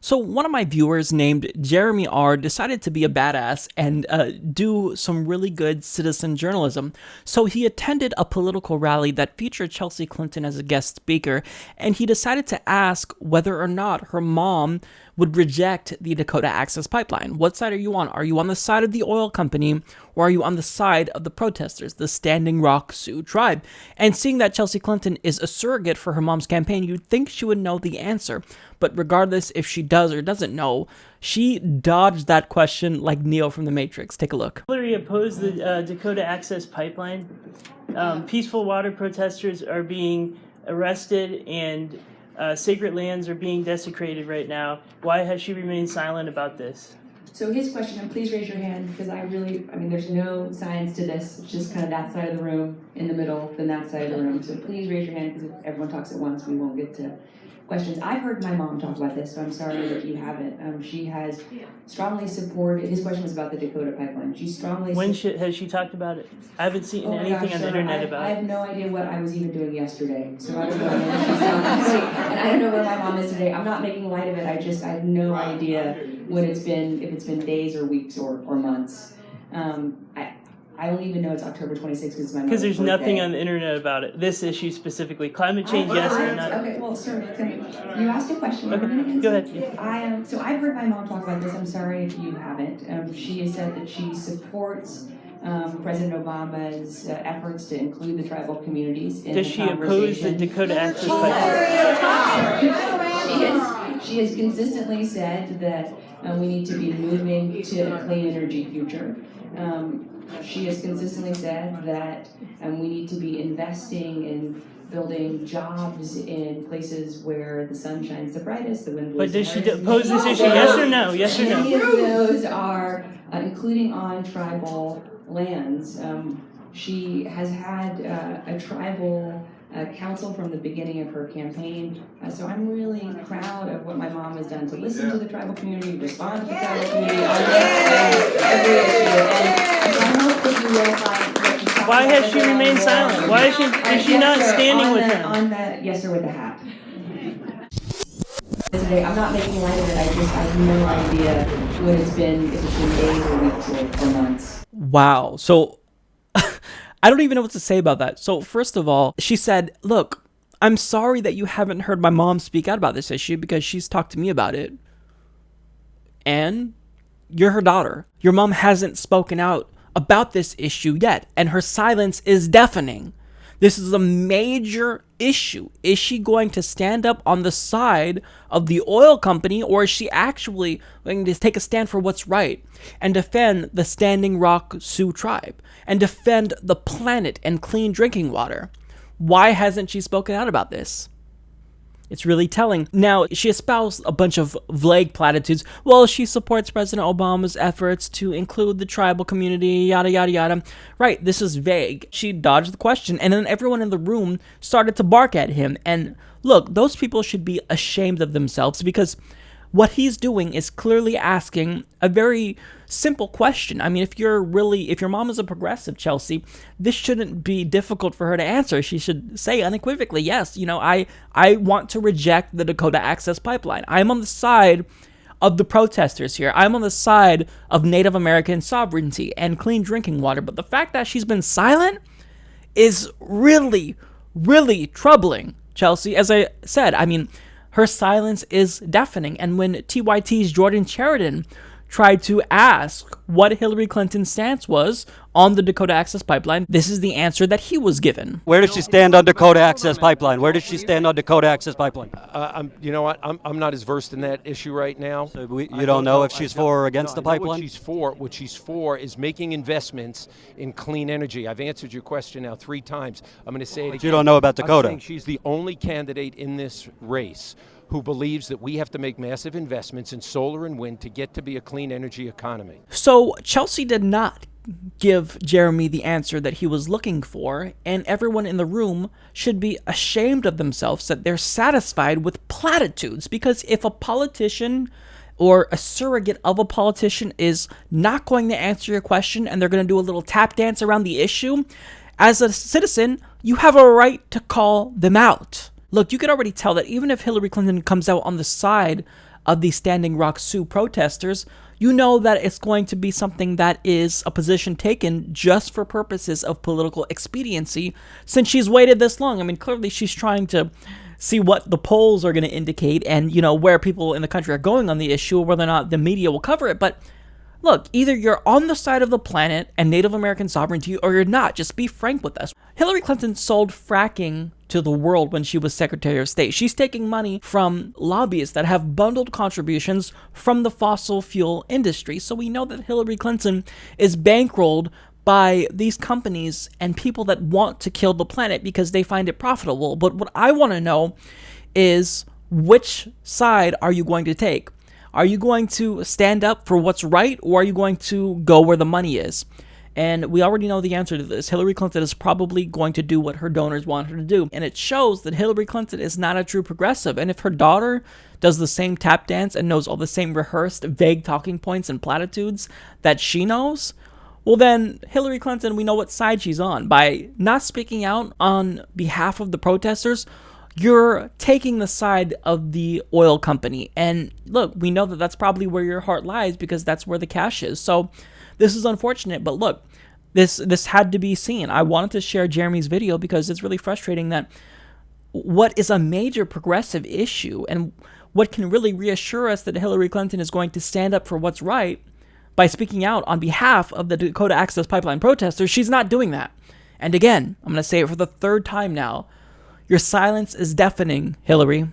So one of my viewers named Jeremy R decided to be a badass and do some really good citizen journalism. So he attended a political rally that featured Chelsea Clinton as a guest speaker, and he decided to ask whether or not her mom would reject the Dakota Access Pipeline. What side are you on? Are you on the side of the oil company, or are you on the side of the protesters, the Standing Rock Sioux tribe? And seeing that Chelsea Clinton is a surrogate for her mom's campaign, you'd think she would know the answer. But regardless if she does or doesn't know, she dodged that question like Neo from The Matrix. Take a look. Hillary opposed the Dakota Access Pipeline. Peaceful water protesters are being arrested and sacred lands are being desecrated right now. Why has she remained silent about this? So his question, and please raise your hand, because there's no science to this. It's just kind of that side of the room in the middle, then that side of the room. So please raise your hand, because if everyone talks at once, we won't get to questions. I've heard my mom talk about this, so I'm sorry that you haven't. She has strongly supported, his question was about the Dakota Pipeline. She strongly... Has she talked about it? I haven't seen anything on the internet about it. I have no idea what I was even doing yesterday, so I don't know when she's and I don't know where my mom is today. I'm not making light of it, I have no idea what it's been, if it's been days or weeks or months. I don't even know it's October 26th because it's my mother's Because there's birthday. nothing on the internet about it. This issue specifically. Climate change, yes or not? Okay, well, sir, you asked a question. Okay, go ahead. So I've heard my mom talk about this. I'm sorry if you haven't. She has said that she supports President Obama's efforts to include the tribal communities in Does the she oppose the conversation. Dakota Access Pipeline? She has consistently said that we need to be moving to a clean energy future. She has consistently said that we need to be investing in building jobs in places where the sun shines the brightest, the wind blows But does she the hardest. oppose this issue, yes or no? Yes or Many no? of those are, including on tribal lands. She has had a tribal council from the beginning of her campaign. So I'm really proud of what my mom has done to listen to the tribal community, respond to the tribal community on every issue. And I hope that you will find that she's Why has she remained silent? Why is she not standing with him? On the, yes, sir, with the hat. Today, I'm not making light of it. I have no idea what it's been, if it's been days or weeks or months. Wow. So I don't even know what to say about that. So first of all, she said, look, I'm sorry that you haven't heard my mom speak out about this issue because she's talked to me about it. And you're her daughter. Your mom hasn't spoken out about this issue yet, and her silence is deafening. This is a major issue. Is she going to stand up on the side of the oil company, or is she actually going to take a stand for what's right and defend the Standing Rock Sioux tribe and defend the planet and clean drinking water? Why hasn't she spoken out about this? It's really telling. Now, she espoused a bunch of vague platitudes. Well, she supports President Obama's efforts to include the tribal community, yada, yada, yada. Right, this is vague. She dodged the question, and then everyone in the room started to bark at him. And look, those people should be ashamed of themselves because what he's doing is clearly asking a very simple question. I mean, if your mom is a progressive, Chelsea, this shouldn't be difficult for her to answer. She should say unequivocally, yes, I want to reject the Dakota Access Pipeline. I'm on the side of the protesters here. I'm on the side of Native American sovereignty and clean drinking water. But the fact that she's been silent is really, really troubling, Chelsea. As I said, I mean, her silence is deafening. And when TYT's Jordan Sheridan tried to ask what Hillary Clinton's stance was on the Dakota Access Pipeline, this is the answer that he was given. Where does she stand on Dakota Access Pipeline? Where does she stand on Dakota Access Pipeline? You know what? I'm not as versed in that issue right now. So you don't know if she's for or against the pipeline? What she's for is making investments in clean energy. I've answered your question now 3 times. I'm going to say it again. You don't know about Dakota. I'm saying she's the only candidate in this race who believes that we have to make massive investments in solar and wind to get to be a clean energy economy. So Chelsea did not give Jeremy the answer that he was looking for, and everyone in the room should be ashamed of themselves that they're satisfied with platitudes, because if a politician or a surrogate of a politician is not going to answer your question and they're going to do a little tap dance around the issue, as a citizen, you have a right to call them out. Look, you could already tell that even if Hillary Clinton comes out on the side of the Standing Rock Sioux protesters, you know that it's going to be something that is a position taken just for purposes of political expediency, since she's waited this long. I mean, clearly she's trying to see what the polls are going to indicate and, where people in the country are going on the issue, or whether or not the media will cover it. But look, either you're on the side of the planet and Native American sovereignty, or you're not. Just be frank with us. Hillary Clinton sold fracking to the world when she was Secretary of State. She's taking money from lobbyists that have bundled contributions from the fossil fuel industry. So we know that Hillary Clinton is bankrolled by these companies and people that want to kill the planet because they find it profitable. But what I want to know is, which side are you going to take? Are you going to stand up for what's right, or are you going to go where the money is? And we already know the answer to this. Hillary Clinton is probably going to do what her donors want her to do. And it shows that Hillary Clinton is not a true progressive. And if her daughter does the same tap dance and knows all the same rehearsed, vague talking points and platitudes that she knows, well then, Hillary Clinton, we know what side she's on. By not speaking out on behalf of the protesters, you're taking the side of the oil company. And look, we know that that's probably where your heart lies, because that's where the cash is. So this is unfortunate, but look, this had to be seen. I wanted to share Jeremy's video because it's really frustrating that what is a major progressive issue, and what can really reassure us that Hillary Clinton is going to stand up for what's right by speaking out on behalf of the Dakota Access Pipeline protesters, she's not doing that. And again, I'm going to say it for the third time now, your silence is deafening, Hillary.